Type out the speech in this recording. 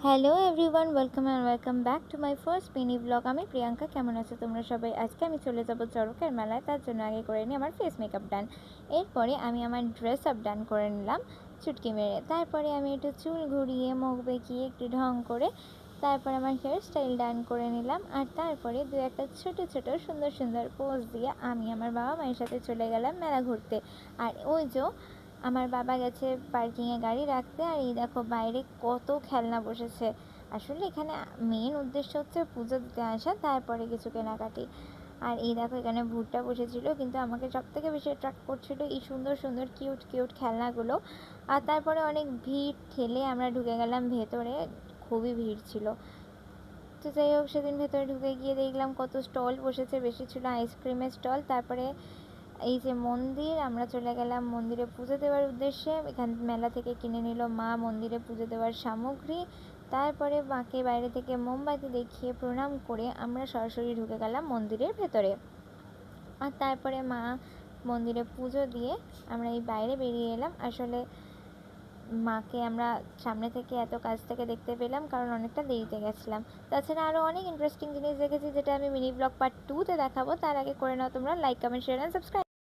Hello everyone, welcome back to my first mini blog. আমি প্রিয়াঙ্কা। কেমন আছো তোমরা সবাই? আজকে আমি চলে যাব চড়কের মেলায়। তার জন্য আগে করে নিই আমার ফেস মেকআপ ডান। এরপরে আমি আমার ড্রেস আপ ডান করে নিলাম চুটকি মেরে। তারপরে আমি একটু চুল ঘুরিয়ে মুখ বেঁকিয়ে একটু ঢং করে তারপর আমার হেয়ার স্টাইল ডান করে নিলাম। আর তারপরে দু একটা ছোট ছোট সুন্দর সুন্দর পোজ দিয়ে আমি আমার বাবা মায়ের সাথে চলে গেলাম মেলা ঘুরতে। আর ওই যে আমার বাবা গেছে পার্কিংয়ে গাড়ি রাখতে। আর এই দেখো বাইরে কত খেলনা বসেছে। আসলে এখানে মেন উদ্দেশ্য হচ্ছে পুজো দিতে আসা, তারপরে কিছু কেনাকাটি। আর এই দেখো এখানে ভুট্টা বসেছিল, কিন্তু আমাকে সব থেকে বেশি অ্যাট্রাক্ট করছিল এই সুন্দর সুন্দর কিউট কিউট খেলনাগুলো। আর তারপরে অনেক ভিড় ঠেলে আমরা ঢুকে গেলাম ভেতরে। খুবই ভিড় ছিল। তো যাই হোক, সেদিন ভেতরে ঢুকে গিয়ে দেখলাম কত স্টল বসেছে, বেশি ছিল আইসক্রিমের স্টল। তারপরে এই যে মন্দির, আমরা চলে গেলাম মন্দিরে পুজো দেওয়ার উদ্দেশ্যে। এখান মেলা থেকে কিনে নিল মা মন্দিরে পুজো দেওয়ার সামগ্রী। তারপরে মাকে বাইরে থেকে মোমবাতি দেখিয়ে প্রণাম করে আমরা সরাসরি ঢুকে গেলাম মন্দিরের ভেতরে। আর তারপরে মা মন্দিরে পুজো দিয়ে আমরা এই বাইরে বেরিয়ে এলাম। আসলে মাকে আমরা সামনে থেকে এত কাছ থেকে দেখতে পেলাম কারণ অনেকটা দেরিতে গেছিলাম। তাছাড়া আরও অনেক ইন্টারেস্টিং জিনিস দেখেছি, যেটা আমি মিনি ব্লগ পার্ট 2-তে দেখাবো। তার আগে করে নাও তোমরা like, comment, share and subscribe.